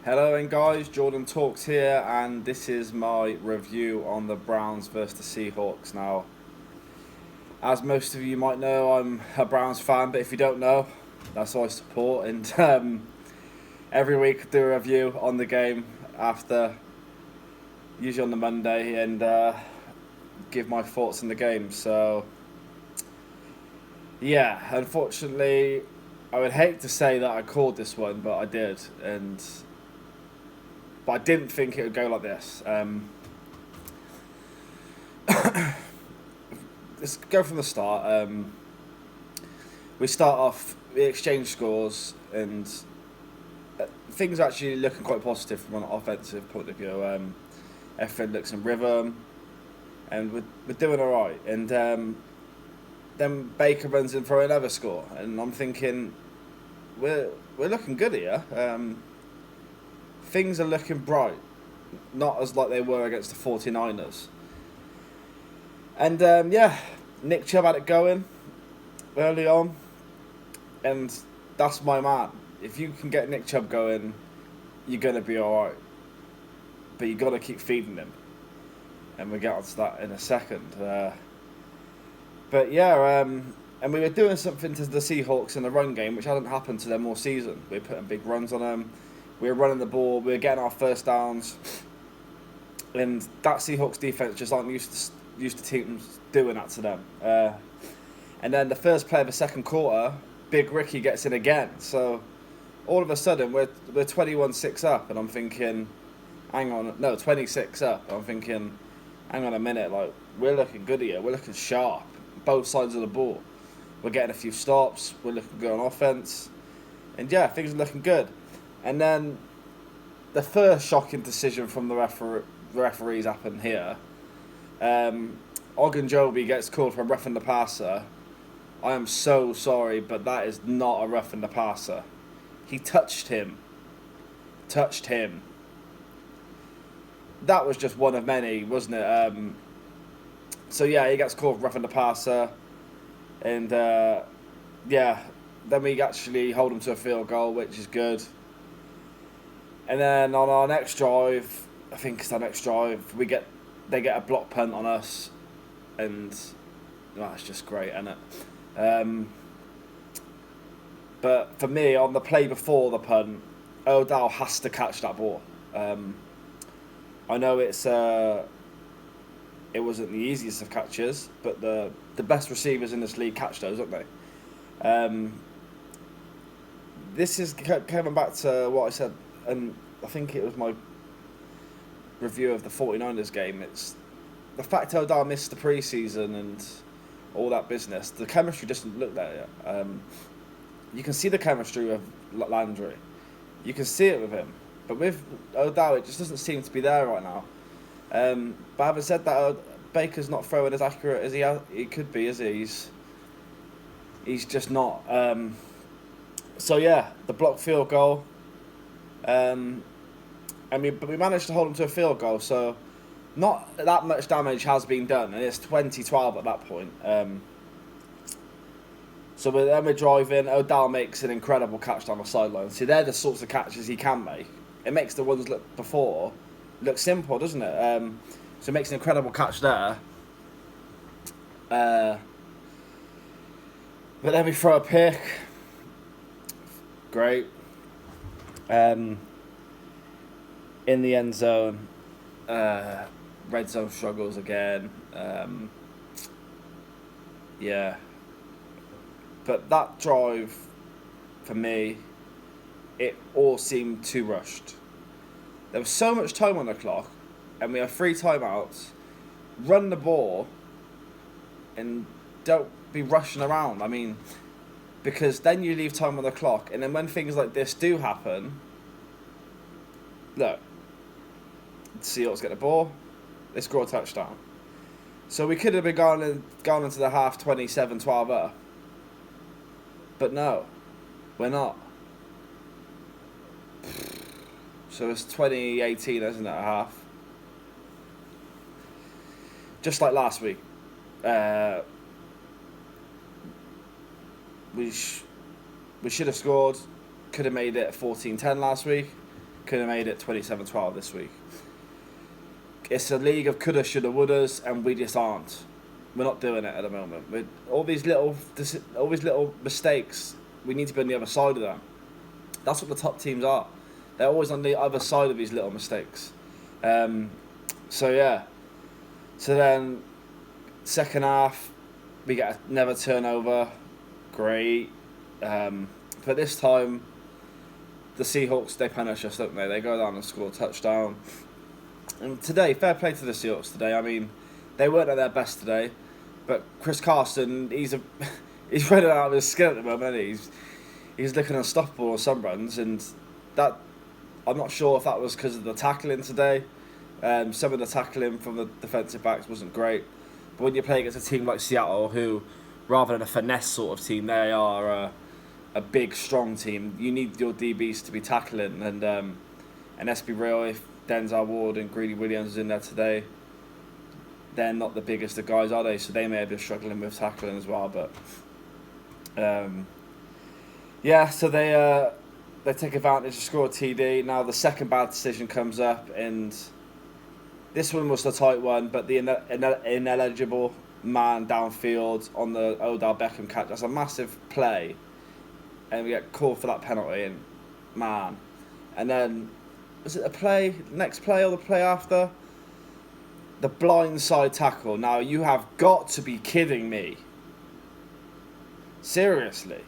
Hello and guys, Jordan Talks here, and this is my review on the Browns versus the Seahawks. Now, as most of you might know, I'm a Browns fan, but if you don't know, that's who I support. And every week I do a review on the game after, usually on the Monday, and give my thoughts on the game. So, yeah, unfortunately, I would hate to say that I called this one, but I did, but I didn't think it would go like this. Let's go from the start. We start off, we exchange scores, and things are actually looking quite positive from an offensive point of view. Everything looks in rhythm, and we're doing all right. And then Baker runs in for another score, and I'm thinking, we're looking good here. Things are looking bright, not as like they were against the 49ers. And Nick Chubb had it going early on, and that's my man. If you can get Nick Chubb going, you're going to be alright. But you got to keep feeding him. And we'll get onto that in a second. And we were doing something to the Seahawks in the run game, which hadn't happened to them all season. We were putting big runs on them. We were running the ball. We were getting our first downs. And that Seahawks defense just aren't used to teams doing that to them. And then the first play of the second quarter, Big Ricky gets in again. So all of a sudden we're 21-6 up, and I'm thinking, 26 up. I'm thinking, hang on a minute, like we're looking good here. We're looking sharp, both sides of the ball. We're getting a few stops. We're looking good on offense, and yeah, things are looking good. And then the first shocking decision from the referees happened here. Ogunjobi gets called for roughing the passer. I am so sorry, but that is not a roughing the passer. He touched him. That was just one of many, wasn't it? So yeah, he gets called for roughing the passer. And then we actually hold him to a field goal, which is good. And then on our next drive, I think it's our next drive, they get a block punt on us, and that's just great, isn't it? But for me, on the play before the punt, Odell has to catch that ball. I know it wasn't the easiest of catches, but the best receivers in this league catch those, don't they? This is coming back to what I said, and I think it was my review of the 49ers game. It's the fact Odell missed the preseason and all that business. The chemistry doesn't look there yet. You can see the chemistry with Landry. You can see it with him. But with Odell, it just doesn't seem to be there right now. But having said that, Baker's not throwing as accurate as he could be, is he? He's just not. So yeah, the blocked field goal. But we managed to hold him to a field goal, so not that much damage has been done, and it's 20-12 at that point. So then we're driving. Odell makes an incredible catch down the sideline. See, they're the sorts of catches he can make. It makes the ones look simple, doesn't it? So it makes an incredible catch there. But then we throw a pick. Great. In the end zone, red zone struggles again. But that drive, for me, it all seemed too rushed. There was so much time on the clock, and we have 3 timeouts. Run the ball, and don't be rushing around. I mean, because then you leave time on the clock, and then when things like this do happen, look, the Seahawks get the ball, they score a touchdown. So we could have been gone into the half 27-12 up. But no, we're not. So it's 2018, isn't it, a half? Just like last week. We should have scored. Could have made it 14-10 last week. could have made it 27-12 this week. It's a league of coulda, shoulda, wouldas, and we just aren't. We're not doing it at the moment. With all these little mistakes, we need to be on the other side of them. That's what the top teams are. They're always on the other side of these little mistakes. So then, second half, we get another turnover. Great. But this time, the Seahawks, they punish us, don't they? They go down and score a touchdown. And today, fair play to the Seahawks today. I mean, they weren't at their best today. But Chris Carson, he's running out of his skin at the moment, isn't he? He's looking unstoppable on some runs. And that, I'm not sure if that was because of the tackling today. Some of the tackling from the defensive backs wasn't great. But when you play against a team like Seattle, who, rather than a finesse sort of team, they are a big, strong team. You need your DBs to be tackling. And let's be real, if Denzel Ward and Greedy Williams is in there today, they're not the biggest of guys, are they? So they may have been struggling with tackling as well. But so they take advantage to score a TD. Now the second bad decision comes up, and this one was the tight one, but the ineligible man downfield on the Odell Beckham catch. That's a massive play, and we get called for that penalty. And man, and then was it next play or the play after? The blindside tackle. Now you have got to be kidding me. Seriously.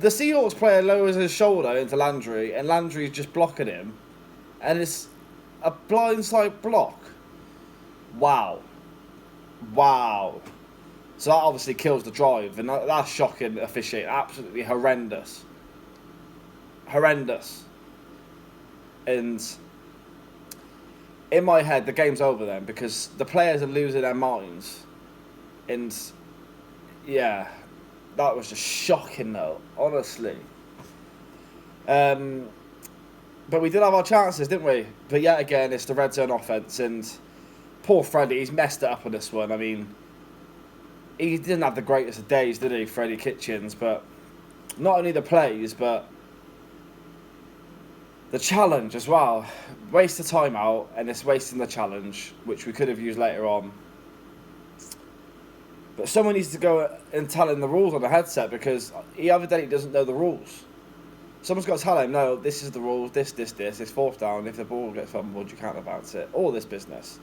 The Seahawks player lowers his shoulder into Landry, and Landry's just blocking him, and it's a blindside block. Wow. So that obviously kills the drive, and that's shocking officiating. Absolutely horrendous. And in my head, the game's over then, because the players are losing their minds. And yeah, that was just shocking though, honestly. But we did have our chances, didn't we? But yet again, it's the red zone offense, and poor Freddie, he's messed it up on this one. I mean, he didn't have the greatest of days, did he, Freddie Kitchens? But not only the plays, but the challenge as well. Waste the timeout, and it's wasting the challenge, which we could have used later on. But someone needs to go and tell him the rules on the headset, because he evidently doesn't know the rules. Someone's got to tell him, no, this is the rules, this. It's fourth down. If the ball gets fumbled, you can't advance it. All this business.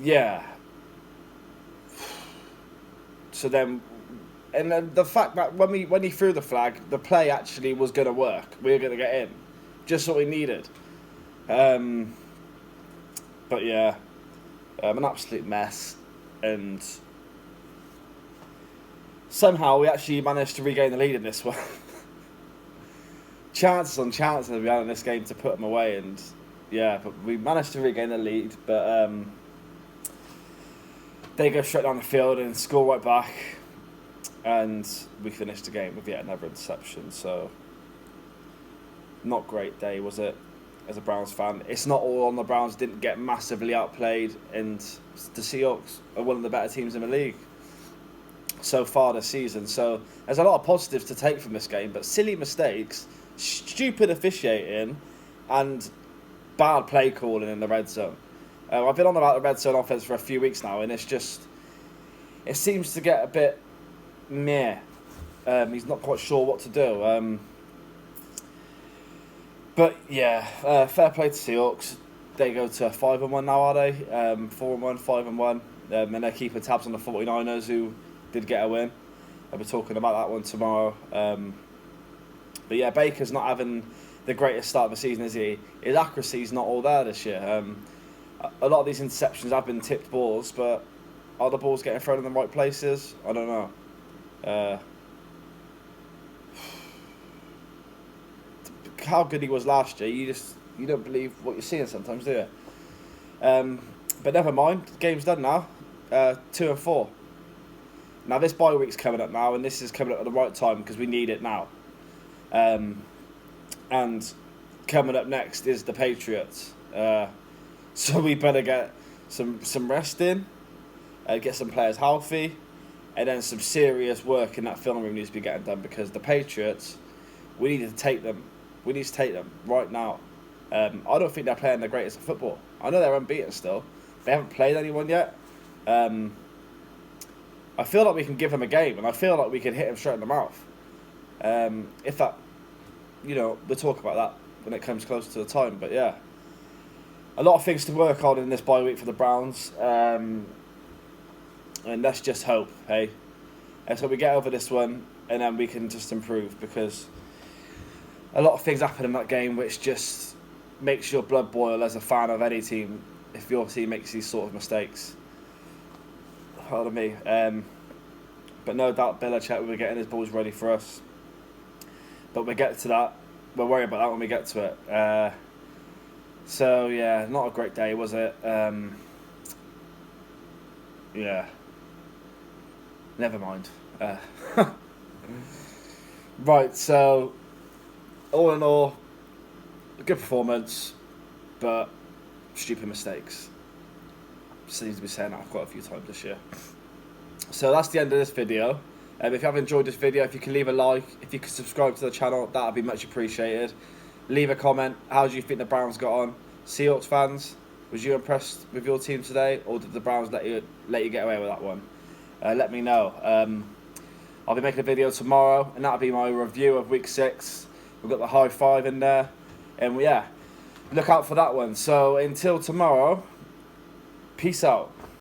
Yeah. So then, and then the fact that when he threw the flag, the play actually was going to work. We were going to get in. Just what we needed. But yeah, an absolute mess. And somehow we actually managed to regain the lead in this one. Chances on chances we had in this game to put them away, and yeah, but we managed to regain the lead. But they go straight down the field and score right back, and we finished the game with yet another interception. So not great day, was it? As a Browns fan, it's not all on the Browns. Didn't get massively outplayed, and the Seahawks are one of the better teams in the league so far this season. So there's a lot of positives to take from this game, but silly mistakes, stupid officiating, and bad play calling in the red zone. I've been on about the red zone offense for a few weeks now, and it seems to get a bit meh. He's not quite sure what to do. But yeah, fair play to Seahawks. They go to 5-1 now, are they? 4-1, 5-1. And they're keeping tabs on the 49ers, who did get a win. I'll be talking about that one tomorrow. But yeah, Baker's not having the greatest start of the season, is he? His accuracy's not all there this year. A lot of these interceptions have been tipped balls, but are the balls getting thrown in the right places? I don't know. How good he was last year, you don't believe what you're seeing sometimes, do you? But never mind, the game's done now. 2-4. Now this bye week's coming up now, and this is coming up at the right time because we need it now. And coming up next is the Patriots. So we better get some rest in, get some players healthy, and then some serious work in that film room needs to be getting done, because the Patriots We need to take them. We need to take them right now. I don't think they're playing the greatest of football. I know they're unbeaten still. They haven't played anyone yet. I feel like we can give them a game, and I feel like we can hit them straight in the mouth. If that, we'll talk about that when it comes closer to the time. But yeah, a lot of things to work on in this bye week for the Browns. And let's just hope, hey? And so we get over this one, and then we can just improve, because a lot of things happen in that game which just makes your blood boil as a fan of any team if your team makes these sort of mistakes. Pardon me. But no doubt Belichick will be getting his balls ready for us. But we'll get to that. We'll worry about that when we get to it. So, yeah, not a great day, was it? Yeah. Never mind. Right, so, all in all, a good performance, but stupid mistakes. Seems to be saying that quite a few times this year. So that's the end of this video. If you have enjoyed this video, if you can leave a like, if you could subscribe to the channel, that would be much appreciated. Leave a comment. How do you think the Browns got on? Seahawks fans, was you impressed with your team today, or did the Browns let you get away with that one? Let me know. I'll be making a video tomorrow, and that'll be my review of Week 6. We've got the high five in there, and yeah, look out for that one. So until tomorrow, peace out.